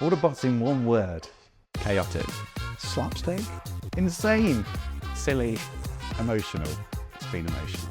Autobots in one word. Chaotic. Slapstick. Insane. Silly. Emotional. It's been emotional.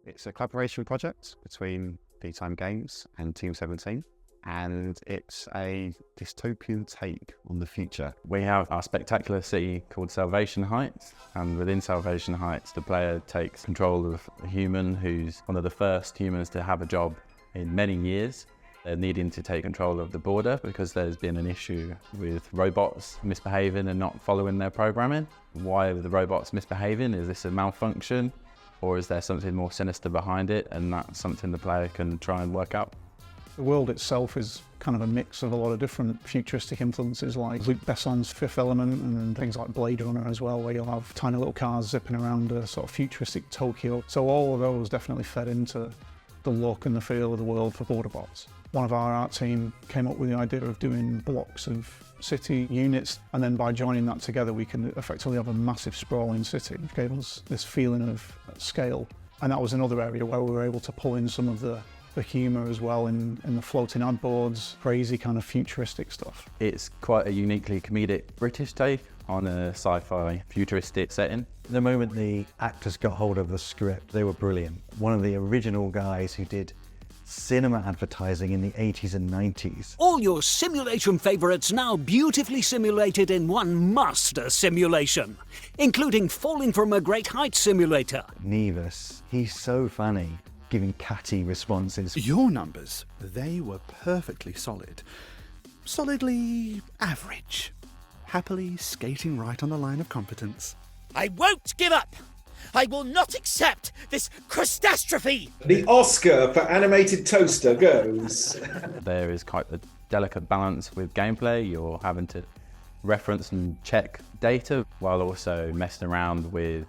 It's a collaboration project between Vtime Games and Team 17, and it's a dystopian take on the future. We have our spectacular city called Salvation Heights, and within Salvation Heights the player takes control of a human who's one of the first humans to have a job in many years. They're needing to take control of the border because there's been an issue with robots misbehaving and not following their programming. Why are the robots misbehaving? Is this a malfunction, or is there something more sinister behind it? And that's something the player can try and work out. The world itself is kind of a mix of a lot of different futuristic influences like Luc Besson's Fifth Element and things like Blade Runner as well, where you'll have tiny little cars zipping around a sort of futuristic Tokyo. So all of those definitely fed into the look and the feel of the world for Borderbots. One of our art team came up with the idea of doing blocks of city units, and then by joining that together we can effectively have a massive sprawling city, which gave us this feeling of scale. And that was another area where we were able to pull in some of the humour as well in the floating ad boards, crazy kind of futuristic stuff. It's quite a uniquely comedic British take on a sci-fi futuristic setting. The moment the actors got hold of the script, they were brilliant. One of the original guys who did cinema advertising in the 80s and 90s. All your simulation favourites now beautifully simulated in one master simulation, including Falling from a Great Height simulator. Nevis, he's so funny, giving catty responses. Your numbers, they were perfectly solid. Solidly average. Happily skating right on the line of competence. I won't give up! I will not accept this catastrophe! The Oscar for animated toaster goes. There is quite a delicate balance with gameplay. You're having to reference and check data while also messing around with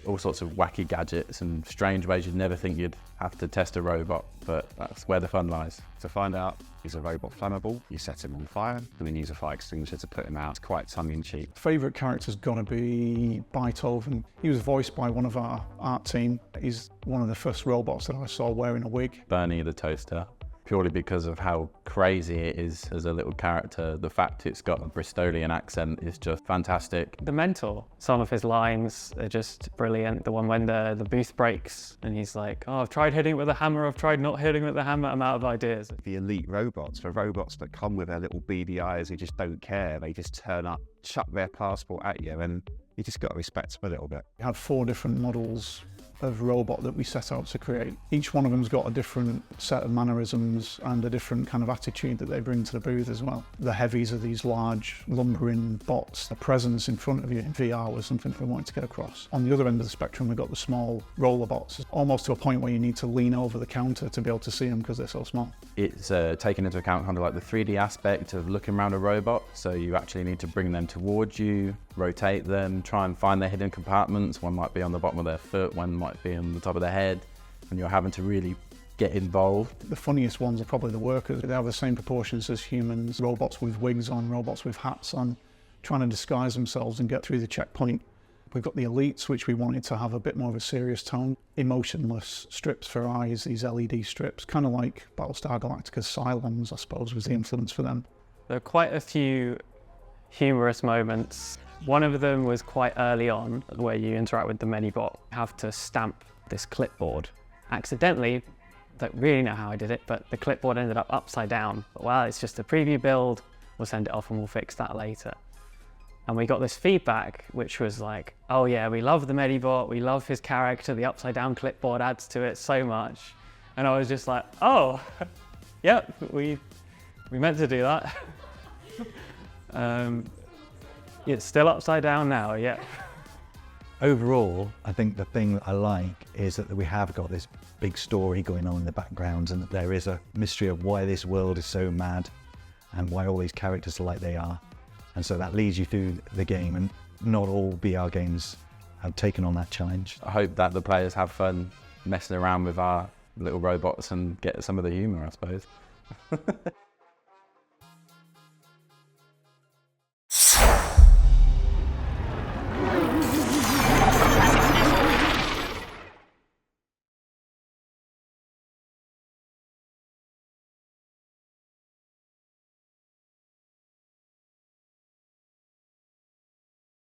all sorts of wacky gadgets and strange ways you'd never think you'd have to test a robot, but that's where the fun lies. To find out, is a robot flammable? You set him on fire and then use a fire extinguisher to put him out. It's quite tongue-in-cheek. Favourite character's got to be Beethoven. He was voiced by one of our art team. He's one of the first robots that I saw wearing a wig. Bernie the toaster, purely because of how crazy it is as a little character. The fact it's got a Bristolian accent is just fantastic. The Mentor, some of his lines are just brilliant. The one when the booth breaks and he's like, oh, I've tried hitting it with a hammer, I've tried not hitting it with a hammer, I'm out of ideas. The elite robots, for robots that come with their little beady eyes who just don't care, they just turn up, chuck their passport at you, and you just got to respect them a little bit. We had 4 different models of robot that we set out to create. Each one of them's got a different set of mannerisms and a different kind of attitude that they bring to the booth as well. The heavies are these large lumbering bots. The presence in front of you in VR was something that we wanted to get across. On the other end of the spectrum, we've got the small roller bots, almost to a point where you need to lean over the counter to be able to see them because they're so small. It's taking into account kind of like the 3D aspect of looking around a robot, so you actually need to bring them towards you, rotate them, try and find their hidden compartments. One might be on the bottom of their foot, one might be on the top of their head, and you're having to really get involved. The funniest ones are probably the workers. They have the same proportions as humans, robots with wigs on, robots with hats on, trying to disguise themselves and get through the checkpoint. We've got the elites, which we wanted to have a bit more of a serious tone. Emotionless strips for eyes, these LED strips, kind of like Battlestar Galactica's Cylons, I suppose, was the influence for them. There are quite a few humorous moments. One of them was quite early on, where you interact with the Medibot. You have to stamp this clipboard. Accidentally, don't really know how I did it, but the clipboard ended up upside down. But well, it's just a preview build, we'll send it off and we'll fix that later. And we got this feedback, which was like, oh yeah, we love the Medibot, we love his character, the upside down clipboard adds to it so much. And I was just like, oh, yep, we meant to do that. It's still upside down now, yeah. Overall, I think the thing that I like is that we have got this big story going on in the background, and that there is a mystery of why this world is so mad and why all these characters are like they are. And so that leads you through the game, and not all VR games have taken on that challenge. I hope that the players have fun messing around with our little robots and get some of the humour, I suppose.